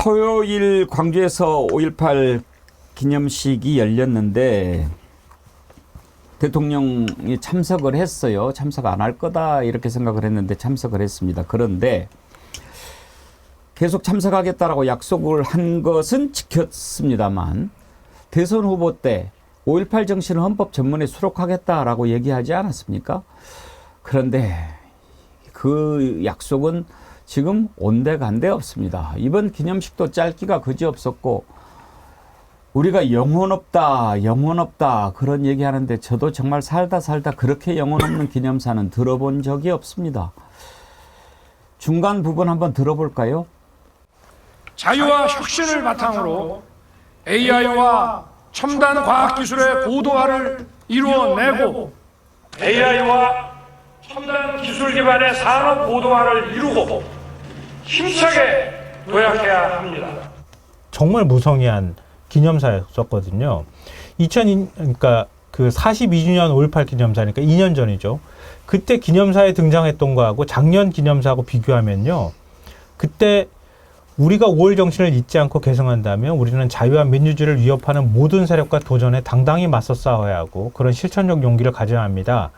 토요일 광주에서 5.18 기념식이 열렸는데 대통령이 참석을 했어요. 참석 안 할 거다 이렇게 생각을 했는데 참석을 했습니다. 그런데 계속 참석하겠다라고 약속을 한 것은 지켰습니다만 대선 후보 때 5.18 정신을 헌법 전문에 수록하겠다라고 얘기하지 않았습니까? 그런데 그 약속은 지금 온데간데 없습니다. 이번 기념식도 짧기가 그지없었고 우리가 영혼 없다 그런 얘기하는데 저도 정말 살다 그렇게 영혼 없는 기념사는 들어본 적이 없습니다. 중간 부분 한번 들어볼까요? 자유와 혁신을 바탕으로 AI와 첨단 과학기술의 고도화를 이루어내고 AI와 첨단 기술 기반의 산업 고도화를 이루고 힘차게 도약해야 합니다. 정말 무성의한 기념사였었거든요. 그러니까 그 42주년 5.18 기념사니까 2년 전이죠. 그때 기념사에 등장했던 거하고 작년 기념사하고 비교하면요. 그때 우리가 5월 정신을 잊지 않고 계승한다면 우리는 자유와 민주주의를 위협하는 모든 세력과 도전에 당당히 맞서 싸워야 하고 그런 실천적 용기를 가져야 합니다.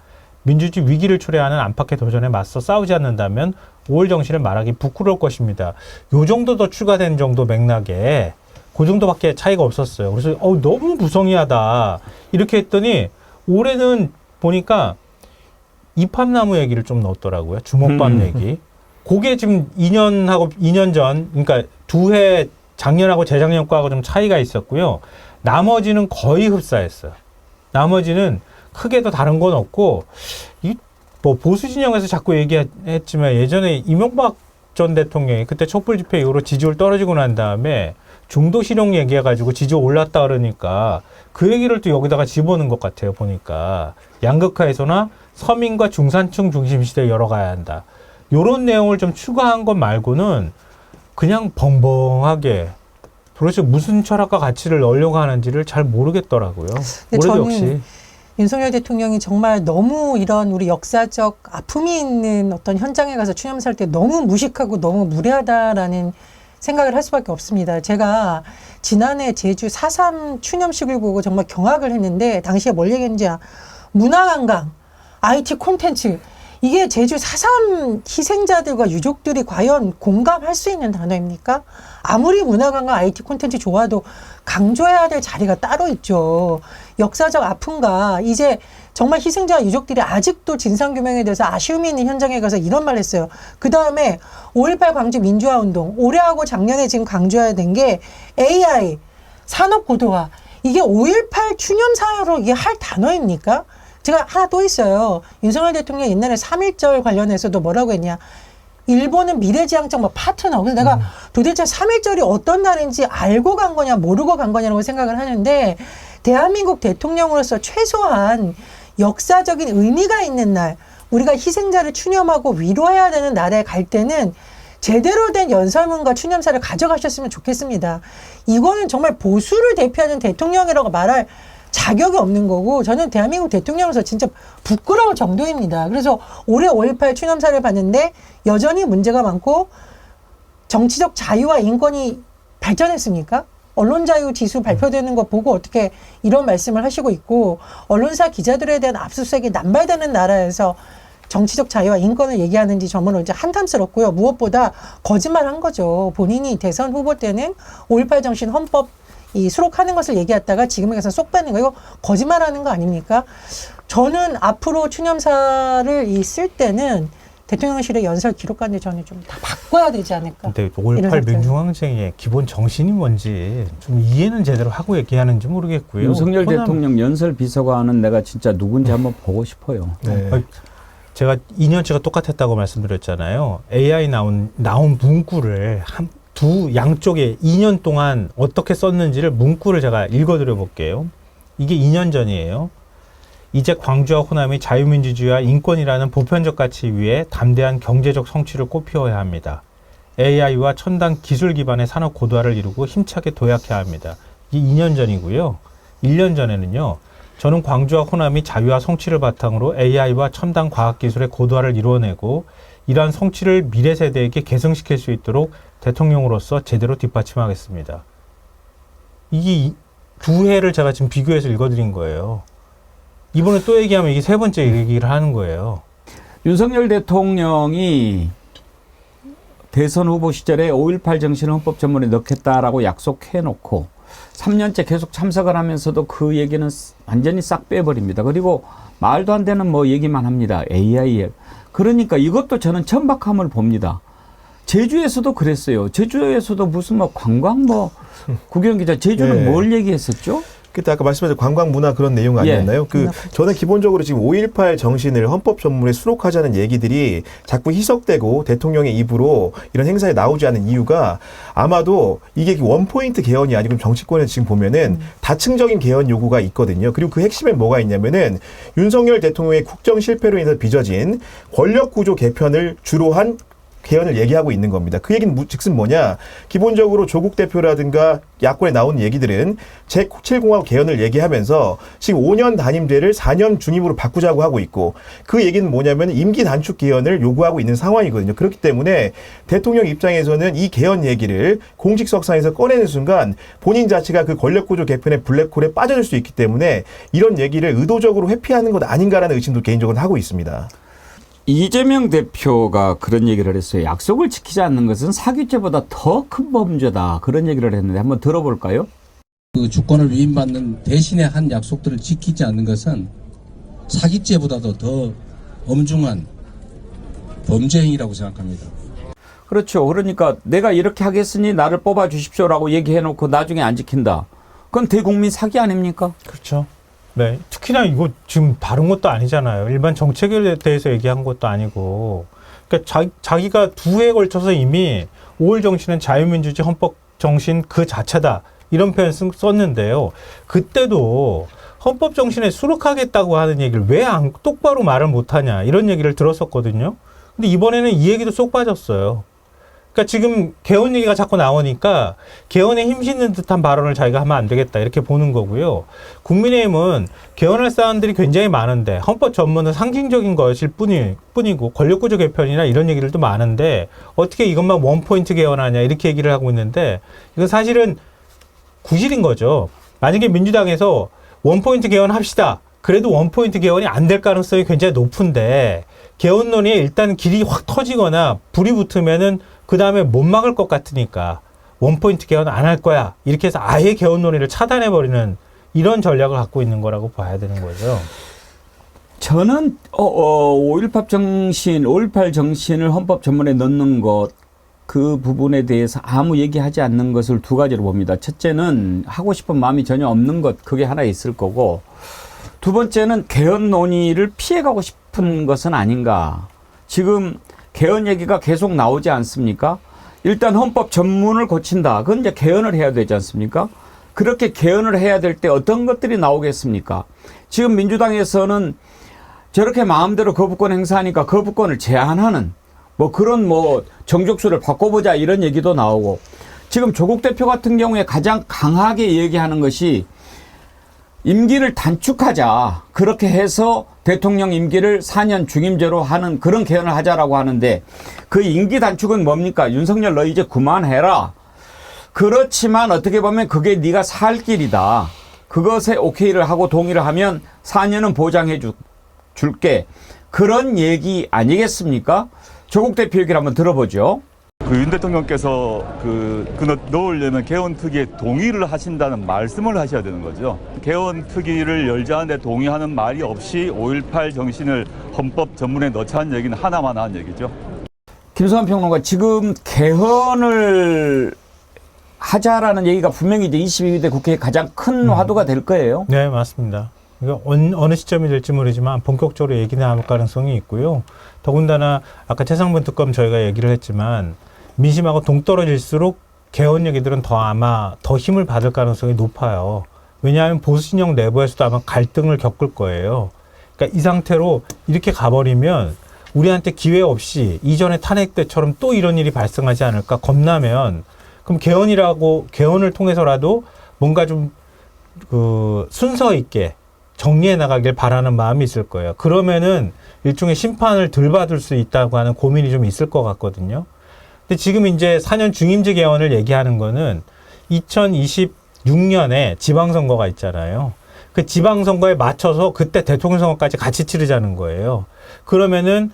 민주주의 위기를 초래하는 안팎의 도전에 맞서 싸우지 않는다면 5월 정신을 말하기 부끄러울 것입니다. 요 정도 더 추가된 정도 맥락에 그 정도밖에 차이가 없었어요. 그래서 너무 무성의하다 이렇게 했더니 올해는 보니까 이팝나무 얘기를 좀 넣었더라고요. 주먹밥 얘기. 그게 지금 2년 전, 그러니까 두 해 작년하고 재작년 거하고 좀 차이가 있었고요. 나머지는 거의 흡사했어요. 나머지는 크게도 다른 건 없고, 뭐 보수 진영에서 자꾸 얘기했지만 예전에 이명박 전 대통령이 그때 촛불 집회 이후로 지지율 떨어지고 난 다음에 중도 실용 얘기해가지고 지지율 올랐다 그러니까 그 얘기를 또 여기다가 집어넣은 것 같아요. 보니까 양극화에서나 서민과 중산층 중심 시대에 열어가야 한다. 요런 내용을 좀 추가한 것 말고는 그냥 벙벙하게 도대체 무슨 철학과 가치를 넣으려고 하는지를 잘 모르겠더라고요. 올해도 역시. 윤석열 대통령이 정말 너무 이런 우리 역사적 아픔이 있는 어떤 현장에 가서 추념사할 때 너무 무식하고 너무 무례하다라는 생각을 할 수밖에 없습니다. 제가 지난해 제주 4.3 추념식을 보고 정말 경악을 했는데 당시에 뭘 얘기했는지 문화관광, IT 콘텐츠 이게 제주 4.3 희생자들과 유족들이 과연 공감할 수 있는 단어입니까? 아무리 문화관광 IT 콘텐츠 좋아도 강조해야 될 자리가 따로 있죠. 역사적 아픔과 이제 정말 희생자 유족들이 아직도 진상규명에 대해서 아쉬움이 있는 현장에 가서 이런 말 했어요. 그 다음에 5.18 광주 민주화운동 올해하고 작년에 지금 강조해야 된 게 AI, 산업고도화 이게 5.18 추념사로 이게 할 단어입니까? 제가 하나 또 있어요. 윤석열 대통령 옛날에 3.1절 관련해서도 뭐라고 했냐. 일본은 미래지향적 뭐 파트너. 그래서 내가 도대체 3.1절이 어떤 날인지 알고 간 거냐 모르고 간 거냐라고 생각을 하는데 대한민국 대통령으로서 최소한 역사적인 의미가 있는 날 우리가 희생자를 추념하고 위로해야 되는 날에 갈 때는 제대로 된 연설문과 추념사를 가져가셨으면 좋겠습니다. 이거는 정말 보수를 대표하는 대통령이라고 말할 자격이 없는 거고 저는 대한민국 대통령으로서 진짜 부끄러울 정도입니다. 그래서 올해 5.18 추념사를 봤는데 여전히 문제가 많고 정치적 자유와 인권이 발전했습니까? 언론 자유 지수 발표되는 거 보고 어떻게 이런 말씀을 하시고 있고 언론사 기자들에 대한 압수수색이 남발되는 나라에서 정치적 자유와 인권을 얘기하는지 저는 이제 한탄스럽고요. 무엇보다 거짓말한 거죠. 본인이 대선 후보 때는 5.18 정신 헌법 이 수록하는 것을 얘기했다가 지금에 가서 쏙 빼는 거 이거 거짓말하는 거 아닙니까? 저는 앞으로 추념사를 쓸 때는 대통령실의 연설 기록관을 저는 좀 다 바꿔야 되지 않을까. 근데 5.18 민중항쟁의 기본 정신이 뭔지 좀 이해는 제대로 하고 얘기하는지 모르겠고요. 윤석열 대통령 연설 비서관은 내가 진짜 누군지 한번 보고 싶어요. 네. 제가 2년치가 똑같았다고 말씀드렸잖아요. AI 나온 문구를 두 양쪽에 2년 동안 어떻게 썼는지를 문구를 제가 읽어드려 볼게요. 이게 2년 전이에요. 이제 광주와 호남이 자유민주주의와 인권이라는 보편적 가치 위에 담대한 경제적 성취를 꽃피워야 합니다. AI와 첨단 기술 기반의 산업 고도화를 이루고 힘차게 도약해야 합니다. 이게 2년 전이고요. 1년 전에는요. 저는 광주와 호남이 자유와 성취를 바탕으로 AI와 첨단 과학기술의 고도화를 이루어내고 이러한 성취를 미래 세대에게 계승시킬 수 있도록 대통령으로서 제대로 뒷받침하겠습니다. 이게 두 해를 제가 지금 비교해서 읽어드린 거예요. 이번에 또 얘기하면 이게 세 번째 얘기를 하는 거예요. 윤석열 대통령이 대선 후보 시절에 5.18 정신을 헌법 전문에 넣겠다라고 약속해놓고 3년째 계속 참석을 하면서도 그 얘기는 완전히 싹 빼버립니다. 그리고 말도 안 되는 뭐 얘기만 합니다. AI에. 그러니까 이것도 저는 천박함을 봅니다. 제주에서도 그랬어요. 제주에서도 무슨 뭐 관광 뭐 구경 기자 제주는 예. 뭘 얘기했었죠? 그때 아까 말씀하신 관광 문화 그런 내용 아니었나요? 저는 기본적으로 지금 5.18 정신을 헌법 전문에 수록하자는 얘기들이 자꾸 희석되고 대통령의 입으로 이런 행사에 나오지 않은 이유가 아마도 이게 원포인트 개헌이 아니고 정치권에 지금 보면은 다층적인 개헌 요구가 있거든요. 그리고 그 핵심에 뭐가 있냐면은 윤석열 대통령의 국정 실패로 인해서 빚어진 권력 구조 개편을 주로 한 개헌을 얘기하고 있는 겁니다. 그 얘기는 즉슨 뭐냐? 기본적으로 조국 대표라든가 야권에 나오는 얘기들은 제7공화국 개헌을 얘기하면서 지금 5년 단임제를 4년 중임으로 바꾸자고 하고 있고 그 얘기는 뭐냐면 임기 단축 개헌을 요구하고 있는 상황이거든요. 그렇기 때문에 대통령 입장에서는 이 개헌 얘기를 공직석상에서 꺼내는 순간 본인 자체가 그 권력구조 개편의 블랙홀에 빠져들 수 있기 때문에 이런 얘기를 의도적으로 회피하는 것 아닌가라는 의심도 개인적으로 하고 있습니다. 이재명 대표가 그런 얘기를 했어요. 약속을 지키지 않는 것은 사기죄보다 더 큰 범죄다. 그런 얘기를 했는데 한번 들어볼까요? 그 주권을 위임받는 대신에 한 약속들을 지키지 않는 것은 사기죄보다도 더 엄중한 범죄 행위라고 생각합니다. 그렇죠. 그러니까 내가 이렇게 하겠으니 나를 뽑아 주십시오라고 얘기해놓고 나중에 안 지킨다. 그건 대국민 사기 아닙니까? 그렇죠. 네. 특히나 이거 지금 다른 것도 아니잖아요. 일반 정책에 대해서 얘기한 것도 아니고. 그러니까 자기가 두 해에 걸쳐서 이미 5월 정신은 자유민주주의 헌법 정신 그 자체다. 이런 표현 썼는데요. 그때도 헌법 정신에 수록하겠다고 하는 얘기를 왜 똑바로 말을 못하냐. 이런 얘기를 들었었거든요. 근데 이번에는 이 얘기도 쏙 빠졌어요. 그러니까 지금 개헌 얘기가 자꾸 나오니까 개헌에 힘싣는 듯한 발언을 자기가 하면 안 되겠다 이렇게 보는 거고요. 국민의힘은 개헌할 사안들이 굉장히 많은데 헌법 전문은 상징적인 것일 뿐이고 권력구조 개편이나 이런 얘기들도 많은데 어떻게 이것만 원포인트 개헌하냐 이렇게 얘기를 하고 있는데 이건 사실은 구실인 거죠. 만약에 민주당에서 원포인트 개헌합시다. 그래도 원포인트 개헌이 안 될 가능성이 굉장히 높은데 개헌론이 일단 길이 확 터지거나 불이 붙으면은 그 다음에 못 막을 것 같으니까 원포인트 개헌 안 할 거야. 이렇게 해서 아예 개헌 논의를 차단해버리는 이런 전략을 갖고 있는 거라고 봐야 되는 거죠. 저는 5.18 정신을 헌법 전문에 넣는 것 그 부분에 대해서 아무 얘기하지 않는 것을 두 가지로 봅니다. 첫째는 하고 싶은 마음이 전혀 없는 것 그게 하나 있을 거고 두 번째는 개헌 논의를 피해가고 싶은 것은 아닌가. 지금 개헌 얘기가 계속 나오지 않습니까? 일단 헌법 전문을 고친다. 그건 이제 개헌을 해야 되지 않습니까? 그렇게 개헌을 해야 될 때 어떤 것들이 나오겠습니까? 지금 민주당에서는 저렇게 마음대로 거부권 행사하니까 거부권을 제한하는 뭐 그런 뭐 정족수를 바꿔보자 이런 얘기도 나오고 지금 조국 대표 같은 경우에 가장 강하게 얘기하는 것이 임기를 단축하자. 그렇게 해서 대통령 임기를 4년 중임제로 하는 그런 개헌을 하자라고 하는데 그 임기 단축은 뭡니까? 윤석열 너 이제 그만해라. 그렇지만 어떻게 보면 그게 네가 살 길이다. 그것에 오케이를 하고 동의를 하면 4년은 보장해 줄게. 그런 얘기 아니겠습니까? 조국 대표 얘기를 한번 들어보죠. 윤 대통령께서 넣으려면 개헌 특위에 동의를 하신다는 말씀을 하셔야 되는 거죠. 개헌 특위를 열자는데 동의하는 말이 없이 5.18 정신을 헌법 전문에 넣자는 얘기는 하나만 한 얘기죠. 김성환 평론가 지금 개헌을 하자라는 얘기가 분명히 이제 22대 국회에 가장 큰 화두가 될 거예요. 네, 맞습니다. 이거 어느 시점이 될지 모르지만 본격적으로 얘기 나올 가능성이 있고요. 더군다나 아까 최상분 특검 저희가 얘기를 했지만 민심하고 동떨어질수록 개헌 얘기들은 아마 더 힘을 받을 가능성이 높아요. 왜냐하면 보수 진영 내부에서도 아마 갈등을 겪을 거예요. 그러니까 이 상태로 이렇게 가버리면 우리한테 기회 없이 이전의 탄핵 때처럼 또 이런 일이 발생하지 않을까 겁나면 그럼 개헌을 통해서라도 뭔가 좀 순서 있게 정리해 나가길 바라는 마음이 있을 거예요. 그러면은 일종의 심판을 덜 받을 수 있다고 하는 고민이 좀 있을 것 같거든요. 근데 지금 이제 4년 중임제 개헌을 얘기하는 거는 2026년에 지방선거가 있잖아요. 그 지방선거에 맞춰서 그때 대통령 선거까지 같이 치르자는 거예요. 그러면은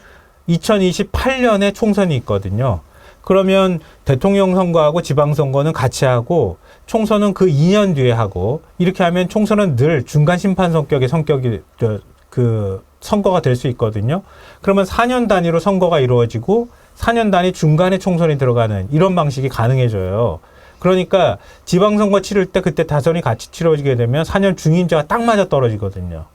2028년에 총선이 있거든요. 그러면 대통령 선거하고 지방선거는 같이 하고 총선은 그 2년 뒤에 하고 이렇게 하면 총선은 늘 중간 심판 성격의 그 선거가 될 수 있거든요. 그러면 4년 단위로 선거가 이루어지고 4년 단위 중간에 총선이 들어가는 이런 방식이 가능해져요. 그러니까 지방선거 치를 때 그때 다선이 같이 치러지게 되면 4년 중임제가 딱 맞아 떨어지거든요.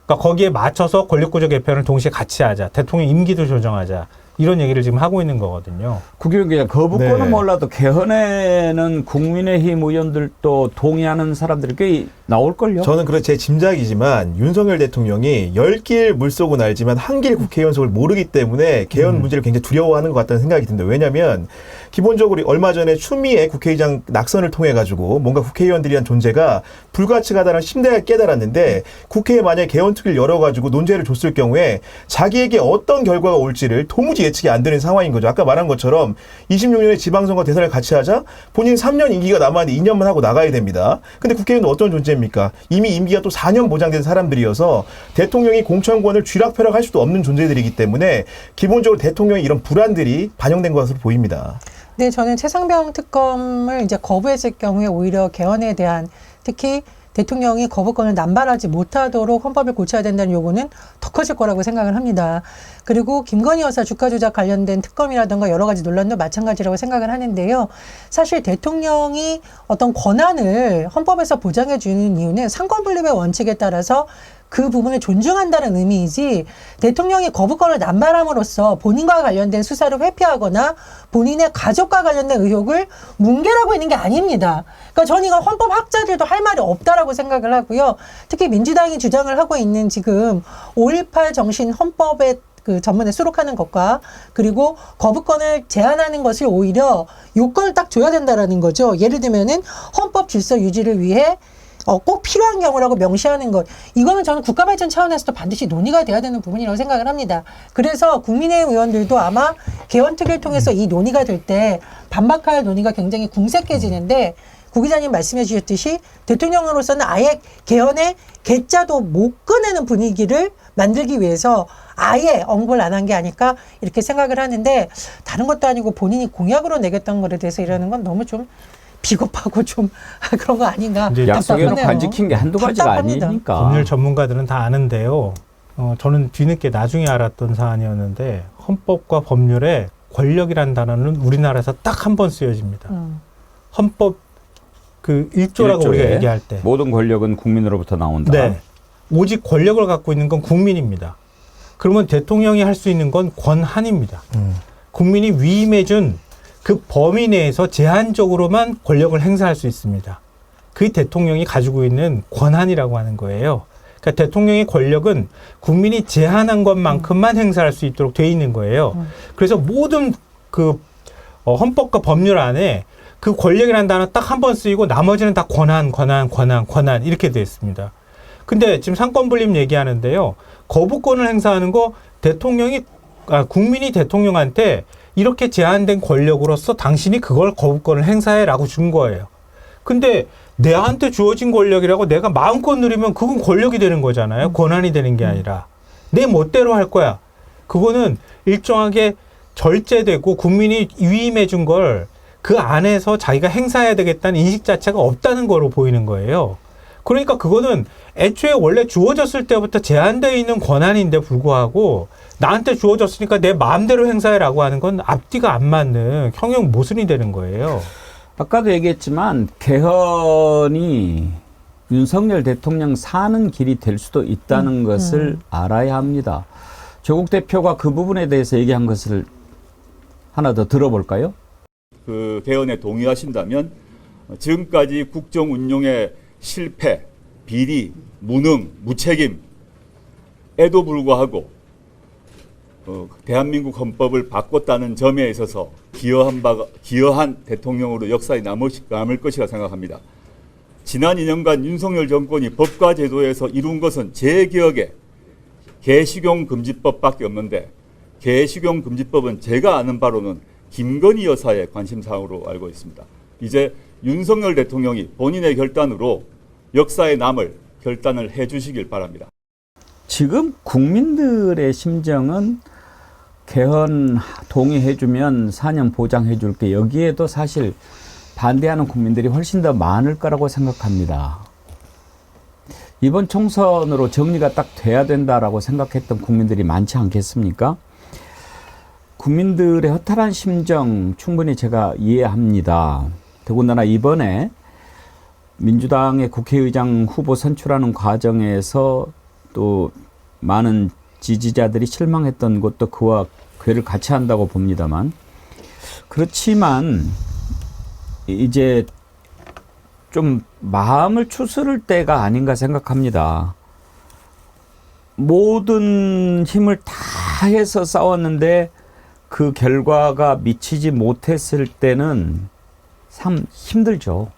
그러니까 거기에 맞춰서 권력구조 개편을 동시에 같이 하자. 대통령 임기도 조정하자. 이런 얘기를 지금 하고 있는 거거든요. 국회의원 기자, 거부권은 네. 몰라도 개헌에는 국민의힘 의원들도 동의하는 사람들이 꽤 나올걸요? 저는 그래 제 짐작이지만 윤석열 대통령이 10길 물속은 알지만 한 길 국회의원 속을 모르기 때문에 개헌 문제를 굉장히 두려워하는 것 같다는 생각이 듭니다. 왜냐하면 기본적으로 얼마 전에 추미애 국회의장 낙선을 통해 가지고 뭔가 국회의원들이란 존재가 불가치하다는 심대하게 깨달았는데 국회에 만약에 개헌특위를 열어가지고 논제를 줬을 경우에 자기에게 어떤 결과가 올지를 도무지 예측이 안 되는 상황인 거죠. 아까 말한 것처럼 26년에 지방선거 대선을 같이 하자 본인 3년 임기가 남았는데 2년만 하고 나가야 됩니다. 근데 국회의원은 어떤 존재입니까? 이미 임기가 또 4년 보장된 사람들이어서 대통령이 공천권을 쥐락펴락할 수도 없는 존재들이기 때문에 기본적으로 대통령의 이런 불안들이 반영된 것으로 보입니다. 네, 저는 최상병 특검을 이제 거부했을 경우에 오히려 개헌에 대한 특히 대통령이 거부권을 남발하지 못하도록 헌법을 고쳐야 된다는 요구는 더 커질 거라고 생각을 합니다. 그리고 김건희 여사 주가 조작 관련된 특검이라든가 여러 가지 논란도 마찬가지라고 생각을 하는데요. 사실 대통령이 어떤 권한을 헌법에서 보장해 주는 이유는 상권분립의 원칙에 따라서 그 부분을 존중한다는 의미이지 대통령이 거부권을 남발함으로써 본인과 관련된 수사를 회피하거나 본인의 가족과 관련된 의혹을 뭉개라고 있는 게 아닙니다. 그러니까 저는 이건 헌법학자들도 할 말이 없다라고 생각을 하고요. 특히 민주당이 주장을 하고 있는 지금 5.18 정신 헌법에 그 전문에 수록하는 것과 그리고 거부권을 제한하는 것을 오히려 요건을 딱 줘야 된다라는 거죠. 예를 들면은 헌법 질서 유지를 위해 꼭 필요한 경우라고 명시하는 것. 이거는 저는 국가발전 차원에서도 반드시 논의가 돼야 되는 부분이라고 생각을 합니다. 그래서 국민의힘 의원들도 아마 개헌특위를 통해서 이 논의가 될 때 반박할 논의가 굉장히 궁색해지는데 구 기자님 말씀해 주셨듯이 대통령으로서는 아예 개헌의 개자도 못 꺼내는 분위기를 만들기 위해서 아예 언급을 안 한 게 아닐까 이렇게 생각을 하는데 다른 것도 아니고 본인이 공약으로 내겠다는 것에 대해서 이러는 건 너무 좀 비겁하고 좀 그런 거 아닌가. 이제 약속해놓고 안 지킨 게 한두 가지가 답답합니다. 아니니까. 법률 전문가들은 다 아는데요. 저는 뒤늦게 나중에 알았던 사안이었는데 헌법과 법률에 권력이라는 단어는 우리나라에서 딱 한 번 쓰여집니다. 헌법 그 1조라고 우리가 얘기할 때. 모든 권력은 국민으로부터 나온다. 네. 오직 권력을 갖고 있는 건 국민입니다. 그러면 대통령이 할 수 있는 건 권한입니다. 국민이 위임해준 그 범위 내에서 제한적으로만 권력을 행사할 수 있습니다. 그 대통령이 가지고 있는 권한이라고 하는 거예요. 그러니까 대통령의 권력은 국민이 제한한 것만큼만 행사할 수 있도록 돼 있는 거예요. 그래서 모든 그 헌법과 법률 안에 그 권력이라는 단어 딱 한 번 쓰이고 나머지는 다 권한 이렇게 돼 있습니다. 근데 지금 상권분립 얘기하는데요. 거부권을 행사하는 거 국민이 대통령한테 이렇게 제한된 권력으로서 당신이 그걸 거부권을 행사해라고 준 거예요. 근데 내한테 주어진 권력이라고 내가 마음껏 누리면 그건 권력이 되는 거잖아요. 권한이 되는 게 아니라. 내 멋대로 할 거야. 그거는 일정하게 절제되고 국민이 위임해 준 걸 그 안에서 자기가 행사해야 되겠다는 인식 자체가 없다는 거로 보이는 거예요. 그러니까 그거는 애초에 원래 주어졌을 때부터 제한되어 있는 권한인데 불구하고 나한테 주어졌으니까 내 마음대로 행사해라고 하는 건 앞뒤가 안 맞는 형용 모순이 되는 거예요. 아까도 얘기했지만 개헌이 윤석열 대통령 사는 길이 될 수도 있다는 것을 알아야 합니다. 조국 대표가 그 부분에 대해서 얘기한 것을 하나 더 들어볼까요? 그 개헌에 동의하신다면 지금까지 국정 운영의 실패, 비리, 무능, 무책임에도 불구하고 대한민국 헌법을 바꿨다는 점에 있어서 기여한 대통령으로 역사에 남을 것이라 생각합니다. 지난 2년간 윤석열 정권이 법과 제도에서 이룬 것은 제 기억에 개식용 금지법밖에 없는데 개식용 금지법은 제가 아는 바로는 김건희 여사의 관심사로 알고 있습니다. 이제 윤석열 대통령이 본인의 결단으로 역사에 남을 결단을 해주시길 바랍니다. 지금 국민들의 심정은 개헌 동의해주면 4년 보장해줄게. 여기에도 사실 반대하는 국민들이 훨씬 더 많을 거라고 생각합니다. 이번 총선으로 정리가 딱 돼야 된다라고 생각했던 국민들이 많지 않겠습니까? 국민들의 허탈한 심정 충분히 제가 이해합니다. 더군다나 이번에 민주당의 국회의장 후보 선출하는 과정에서 또 많은 지지자들이 실망했던 것도 그와 괴를 같이 한다고 봅니다만, 그렇지만 이제 좀 마음을 추스를 때가 아닌가 생각합니다. 모든 힘을 다 해서 싸웠는데 그 결과가 미치지 못했을 때는 참 힘들죠.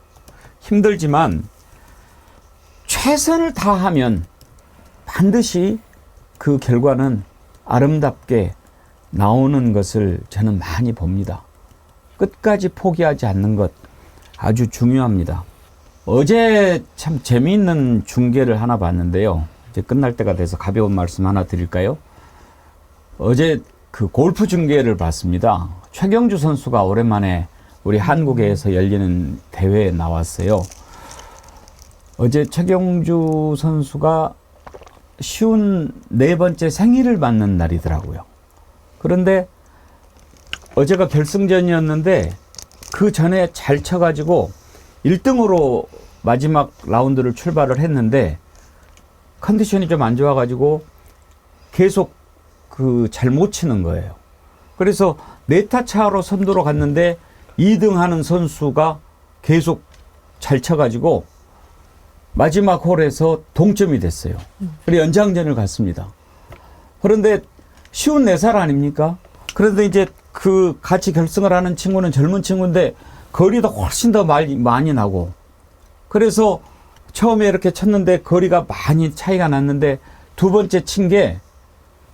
힘들지만 최선을 다하면 반드시 그 결과는 아름답게 나오는 것을 저는 많이 봅니다. 끝까지 포기하지 않는 것 아주 중요합니다. 어제 참 재미있는 중계를 하나 봤는데요. 이제 끝날 때가 돼서 가벼운 말씀 하나 드릴까요? 어제 그 골프 중계를 봤습니다. 최경주 선수가 오랜만에 우리 한국에서 열리는 대회에 나왔어요. 어제 최경주 선수가 쉬운 4번째 생일을 맞는 날이더라고요. 그런데 어제가 결승전이었는데 그 전에 잘 쳐가지고 1등으로 마지막 라운드를 출발을 했는데 컨디션이 좀 안 좋아가지고 계속 잘 못 치는 거예요. 그래서 4타 차로 선두로 갔는데 2등 하는 선수가 계속 잘 쳐가지고 마지막 홀에서 동점이 됐어요. 그리고 연장전을 갔습니다. 그런데 쉬운 4살 아닙니까? 그런데 이제 그 같이 결승을 하는 친구는 젊은 친구인데 거리도 훨씬 더 많이 나고, 그래서 처음에 이렇게 쳤는데 거리가 많이 차이가 났는데 두 번째 친 게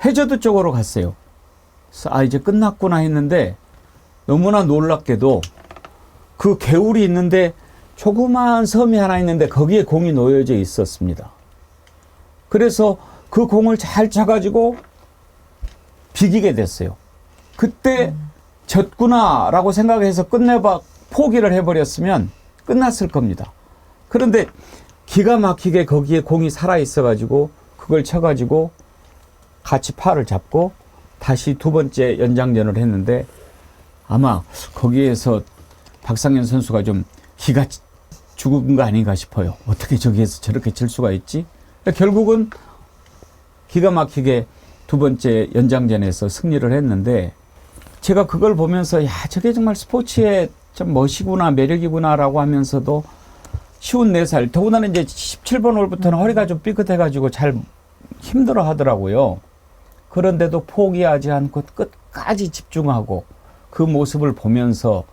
해저드 쪽으로 갔어요. 그래서 이제 끝났구나 했는데 너무나 놀랍게도 그 개울이 있는데 조그마한 섬이 하나 있는데 거기에 공이 놓여져 있었습니다. 그래서 그 공을 잘 쳐가지고 비기게 됐어요. 그때 졌구나라고 생각해서 포기를 해버렸으면 끝났을 겁니다. 그런데 기가 막히게 거기에 공이 살아있어가지고 그걸 쳐가지고 같이 팔을 잡고 다시 두 번째 연장전을 했는데 아마 거기에서 박상현 선수가 좀 기가 죽은 거 아닌가 싶어요. 어떻게 저기에서 저렇게 질 수가 있지? 결국은 기가 막히게 두 번째 연장전에서 승리를 했는데 제가 그걸 보면서 저게 정말 스포츠의 좀 멋이구나, 매력이구나라고 하면서도 쉬운 4살, 더군다나 이제 17번 홀부터는 허리가 좀 삐끗해가지고 잘 힘들어 하더라고요. 그런데도 포기하지 않고 끝까지 집중하고 그 모습을 보면서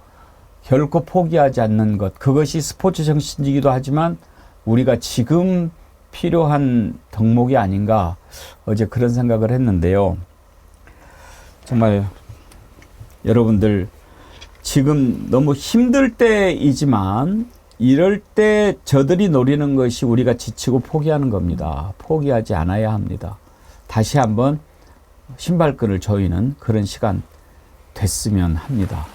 결코 포기하지 않는 것, 그것이 스포츠 정신이기도 하지만 우리가 지금 필요한 덕목이 아닌가, 어제 그런 생각을 했는데요. 정말 여러분들 지금 너무 힘들 때이지만 이럴 때 저들이 노리는 것이 우리가 지치고 포기하는 겁니다. 포기하지 않아야 합니다. 다시 한번 신발끈을 조이는 그런 시간 됐으면 합니다.